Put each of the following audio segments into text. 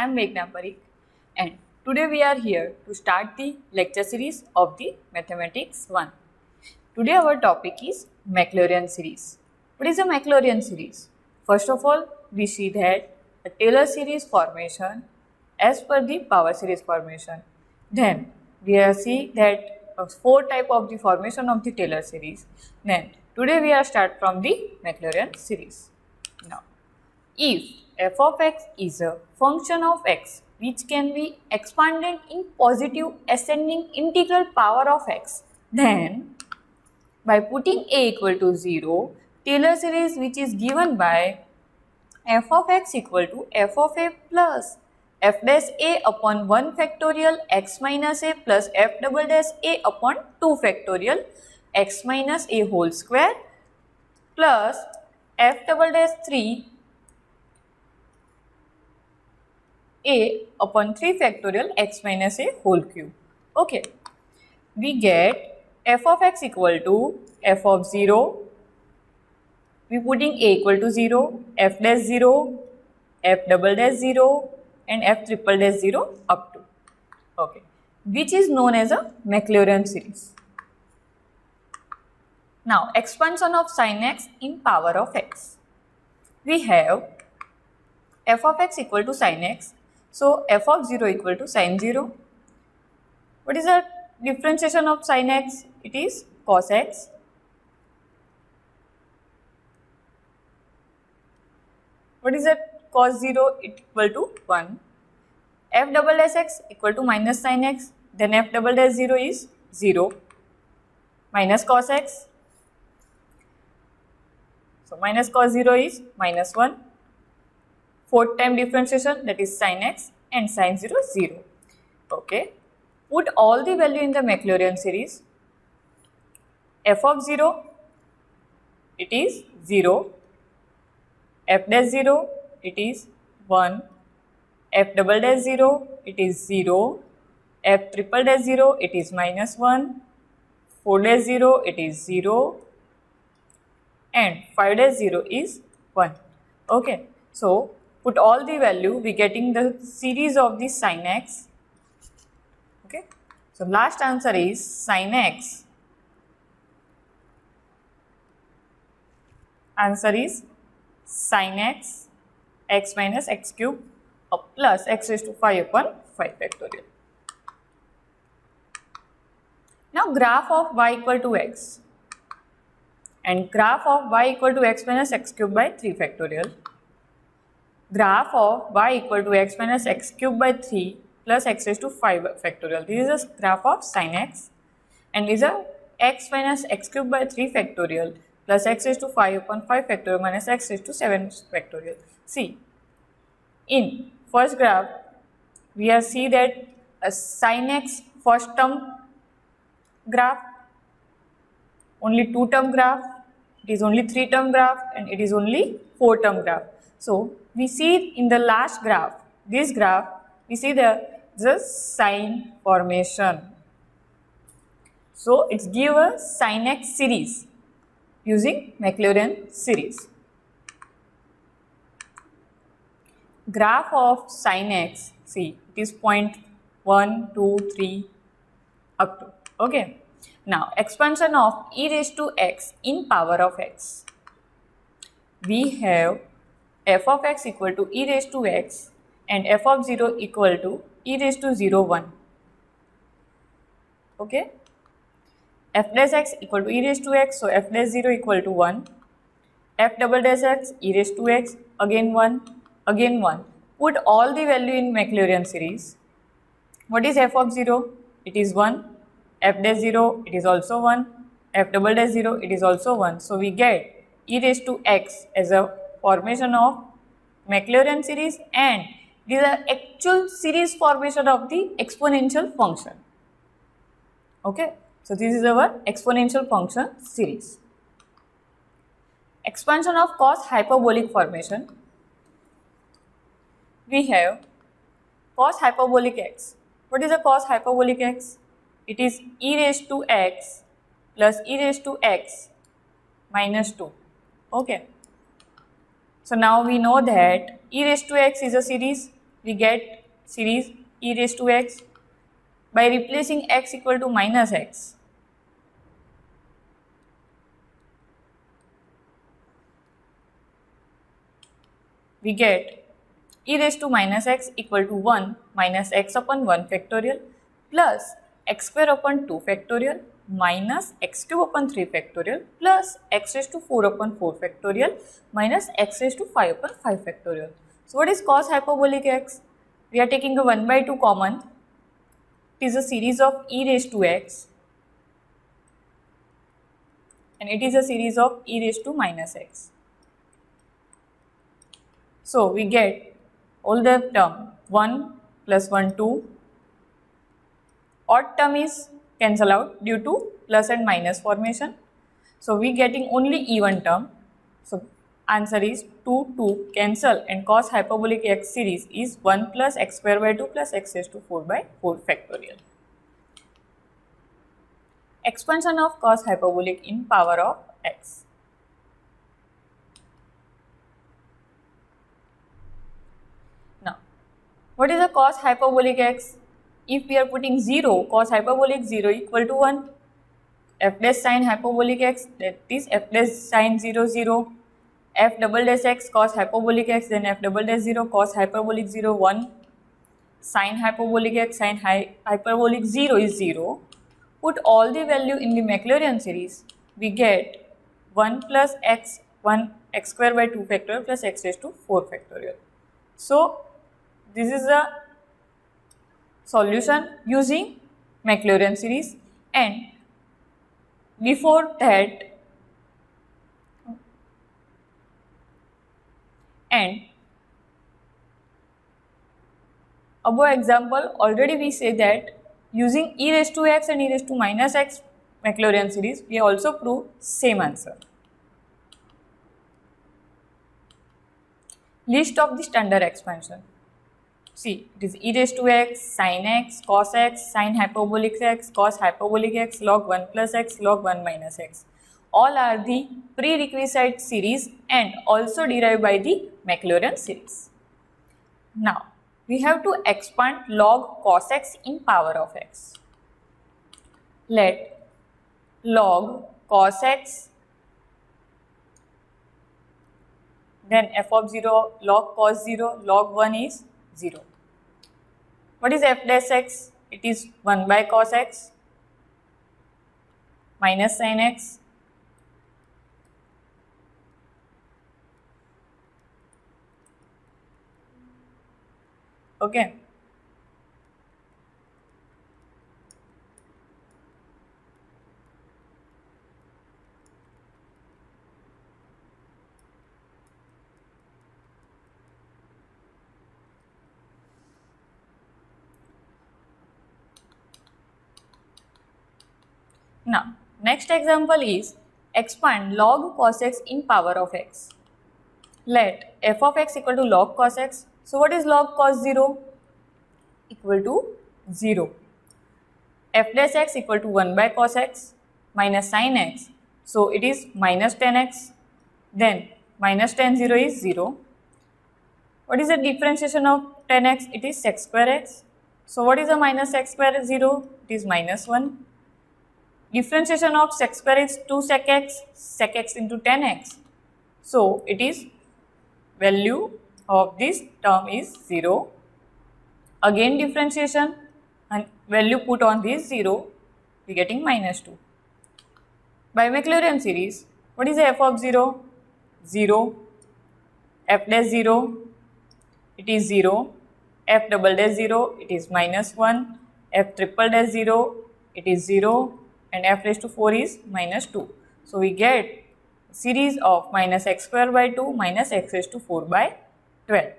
am Meghna Parikh, and today we are here to start the lecture series of the Mathematics 1. Today our topic is Maclaurin series. What is a Maclaurin series? First of all, we see that a Taylor series formation as per the power series formation. Then we see that four type of the formation of the Taylor series. Then today we are start from the Maclaurin series. Now, if f of x is a function of x which can be expanded in positive ascending integral power of x, then by putting a equal to 0, Taylor series which is given by f of x equal to f of a plus f dash a upon 1 factorial x minus a plus f double dash a upon 2 factorial x minus a whole square plus f double dash 3 a upon 3 factorial x minus a whole cube. Okay, we get f of x equal to f of 0, we putting a equal to 0, f dash 0, f double dash 0 and f triple dash 0 up to, okay, which is known as a Maclaurin series. Now, expansion of sin x in power of x. We have f of x equal to sin x. So, f of 0 equal to sin 0. What is the differentiation of sin x? It is cos x. What is that cos 0 equal to 1. F double dash x equal to minus sin x. Then f double dash 0 is 0 minus cos x. So, minus cos 0 is minus 1. Fourth time differentiation, that is sin x, and sin 0 is 0. Okay. Put all the value in the Maclaurin series. F of 0, it is 0. F dash 0, it is 1. F double dash 0, it is 0. F triple dash 0, it is minus 1. 4 dash 0, it is 0. And 5 dash 0 is 1. Okay. So, put all the value, we getting the series of the sin x. Okay. So, last answer is sin x. Answer is sin x, x minus x cube plus x raised to 5 upon 5 factorial. Now, graph of y equal to x and graph of y equal to x minus x cube by 3 factorial. Graph of y equal to x minus x cube by 3 plus x raised to 5 factorial. This is a graph of sin x, and this is a x minus x cube by 3 factorial plus x raised to 5 upon 5 factorial minus x raised to 7 factorial. See, in first graph, we are see that a sin x first term graph, only 2 term graph, it is only 3 term graph, and it is only 4 term graph. So, we see in the last graph, this graph, we see the sine formation. So, it gives a sin x series using Maclaurin series. Graph of sin x, see, it is 0.1, 2, 3 up to, okay. Now, expansion of e raised to x in power of x. We have f of x equal to e raised to x and f of 0 equal to e raised to 0, 1. Okay. F dash x equal to e raised to x, so f dash 0 equal to 1. F double dash x, e raised to x, again 1, again 1. Put all the value in Maclaurin series. What is f of 0? It is 1. F dash 0, it is also 1. F double dash 0, it is also 1. So, we get e raised to x as a formation of Maclaurin series, and this is the actual series formation of the exponential function. Okay. So, this is our exponential function series. Expansion of cos hyperbolic formation. We have cos hyperbolic x. What is a cos hyperbolic x? It is e raised to x plus e raised to x minus 2. Okay. So, now we know that e raised to x is a series we get series e raised to x by replacing x equal to minus x. We get e raised to minus x equal to 1 minus x upon 1 factorial plus x square upon 2 factorial minus x cube upon 3 factorial plus x raised to 4 upon 4 factorial minus x raised to 5 upon 5 factorial. So what is cos hyperbolic x? We are taking a 1 by 2 common. It is a series of e raised to x and it is a series of e raised to minus x. So we get all the term 1 plus 1 2. Odd term is cancel out due to plus and minus formation. So we getting only even term. So answer is 2 2 cancel and cos hyperbolic x series is 1 plus x square by 2 plus x raised to 4 by 4 factorial. Expansion of cos hyperbolic in power of x. Now, what is a cos hyperbolic x? If we are putting 0, cos hyperbolic 0 equal to 1. F dash sin hyperbolic x, that is f dash sin 0 0. F double dash x cos hyperbolic x, then f double dash 0 cos hyperbolic 0 1. Sin hyperbolic x, sin hyperbolic 0 is 0. Put all the value in the Maclaurin series, we get 1 plus x, 1 x square by 2 factorial plus x raised to 4 factorial. So this is the solution using Maclaurin series, and before that above example already we say that using e raised to x and e raised to minus x Maclaurin series, we also prove same answer. List of the standard expansion. See, it is e raised to x, sin x, cos x, sin hyperbolic x, cos hyperbolic x, log 1 plus x, log 1 minus x. All are the prerequisite series and also derived by the Maclaurin series. Now, we have to expand log cos x in power of x. Let log cos x, then f of 0, log cos 0, log 1 is 0. What is f dash x? It is 1 by cos x minus sin x okay. Now, next example is expand log cos x in power of x. Let f of x equal to log cos x. So, what is log cos 0? Equal to 0. F dash x equal to 1 by cos x minus sin x. So, it is minus 10x. Then, minus tan 0 is 0. What is the differentiation of 10x? It is sec square x. So, what is the minus sec square 0? It is minus 1. Differentiation of sec square is 2 sec x into 10x. So, it is value of this term is 0. Again differentiation and value put on this 0, we getting minus 2. By Maclaurin series, what is the f of 0? 0. F dash 0, it is 0. F double dash 0, it is minus 1. F triple dash 0, it is 0. And f raised to 4 is minus 2. So, we get series of minus x square by 2 minus x raised to 4 by 12.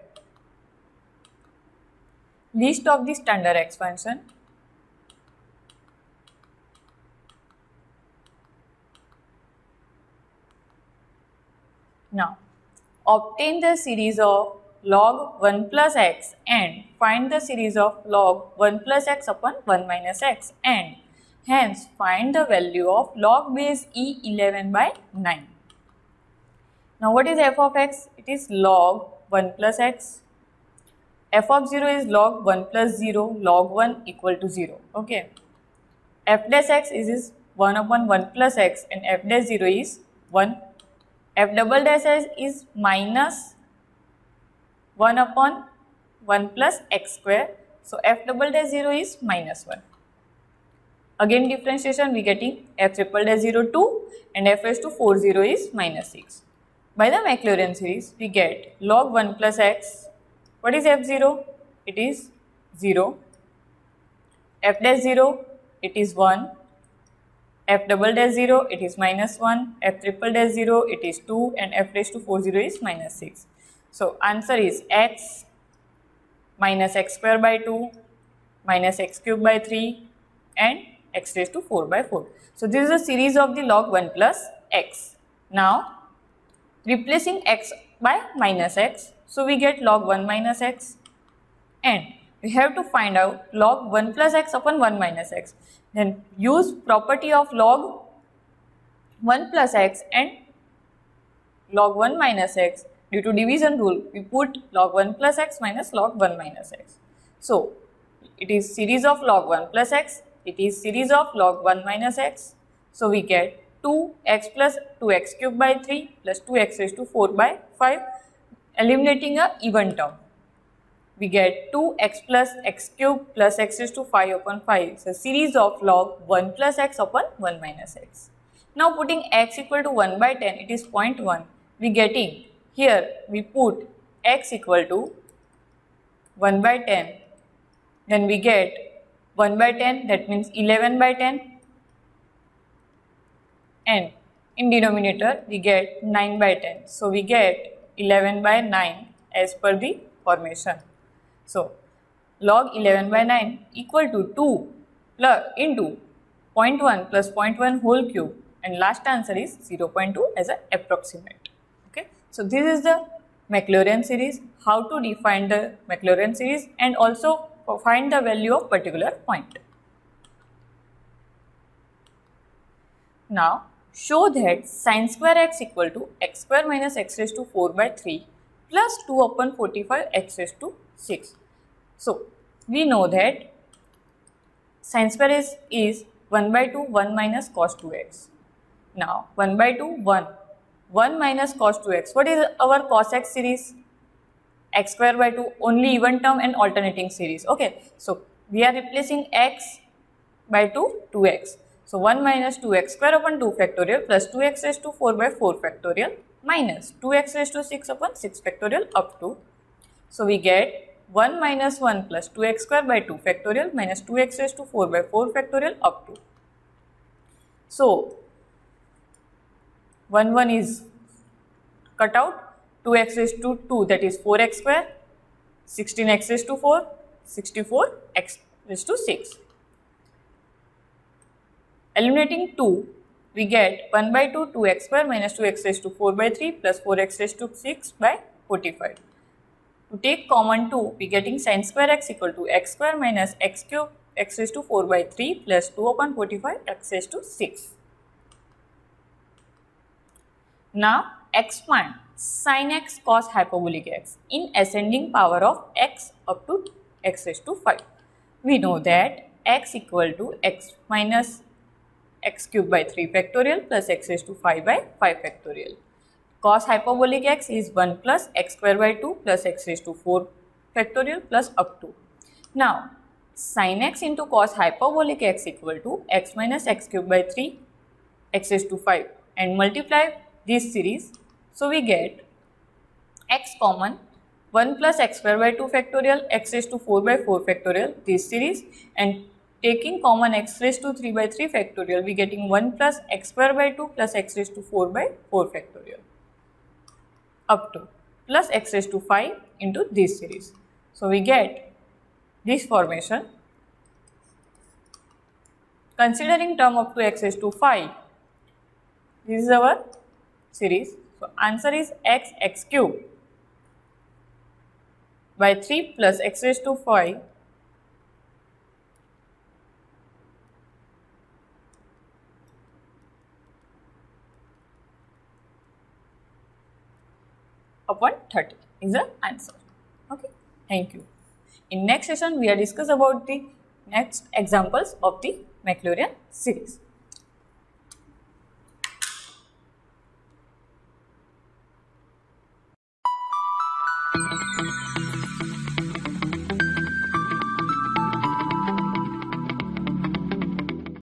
List of the standard expansion. Now, obtain the series of log 1 plus x and find the series of log 1 plus x upon 1 minus x, and hence find the value of log base E11 by 9. Now, what is f of x? It is log 1 plus x. f of 0 is log 1 plus 0, log 1 equal to 0. Okay. F dash x is 1 upon 1 plus x and f dash 0 is 1. F double dash x is minus 1 upon 1 plus x square. So f double dash 0 is minus 1. Again differentiation, we getting f triple dash 0 2 and f raised to 4 0 is minus 6. By the Maclaurin series, we get log 1 plus x. What is f0? It is 0. F dash 0, it is 1. F double dash 0, it is minus 1. F triple dash 0, it is 2. And f raised to 4 0 is minus 6. So answer is x minus x square by 2 minus x cube by 3 and x raised to 4 by 4. So this is a series of the log 1 plus x. Now replacing x by minus x, so we get log 1 minus x, and we have to find out log 1 plus x upon 1 minus x. Then use property of log 1 plus x and log 1 minus x. Due to division rule, we put log 1 plus x minus log 1 minus x. So it is series of log 1 plus x, it is series of log 1 minus x. So we get 2x plus 2x cube by 3 plus 2x raised to 4 by 5, eliminating a even term. We get 2x plus x cube plus x raised to 5 upon 5. So series of log 1 plus x upon 1 minus x. Now putting x equal to 1 by 10, it is 0.1. We getting, here we put x equal to 1 by 10. Then we get 1 by 10, that means 11 by 10. And in denominator, we get 9 by 10. So we get 11 by 9 as per the formation. So log 11 by 9 equal to 2 plus into 0.1 plus 0.1 whole cube, and last answer is 0.2 as an approximate. Okay. So this is the Maclaurin series, how to define the Maclaurin series and also find the value of particular point. Now show that sin square x equal to x square minus x raised to 4 by 3 plus 2 upon 45 x raised to 6. So we know that sin square is 1 by 2 1 minus cos 2x. Now 1 by 2 1 1 minus cos 2x. What is our cos x series? X square by 2, only even term and alternating series. Okay, so we are replacing x by 2 2x. So 1 minus 2x square upon 2 factorial plus 2x raised to 4 by 4 factorial minus 2x raised to 6 upon 6 factorial up to. So we get 1 minus 1 plus 2x square by 2 factorial minus 2x raised to 4 by 4 factorial up to. So 1 is cut out, 2x raised to 2, that is 4x square, 16x raised to 4, 64x raised to 6. Eliminating 2, we get 1 by 2 2x square minus 2x raised to 4 by 3 plus 4x raised to 6 by 45. To take common 2, we getting sin square x equal to x square minus x cube x raised to 4 by 3 plus 2 upon 45 x raised to 6. Now expand sin x cos hyperbolic x in ascending power of x up to x raised to 5. We know that x equal to x minus x cube by 3 factorial plus x raised to 5 by 5 factorial. Cos hyperbolic x is 1 plus x square by 2 plus x raised to 4 factorial plus up to. Now sin x into cos hyperbolic x equal to x minus x cube by 3 x raised to 5 and multiply this series. So we get x common, 1 plus x square by 2 factorial x raised to 4 by 4 factorial, this series, and taking common x raised to 3 by 3 factorial, we getting 1 plus x square by 2 plus x raised to 4 by 4 factorial up to plus x raised to 5 into this series. So we get this formation. Considering term up to x raised to 5, this is our series. So answer is x cube by 3 plus x raised to 5 upon 30 is the answer. Okay, thank you. In next session, we are discuss about the next examples of the Maclaurin series.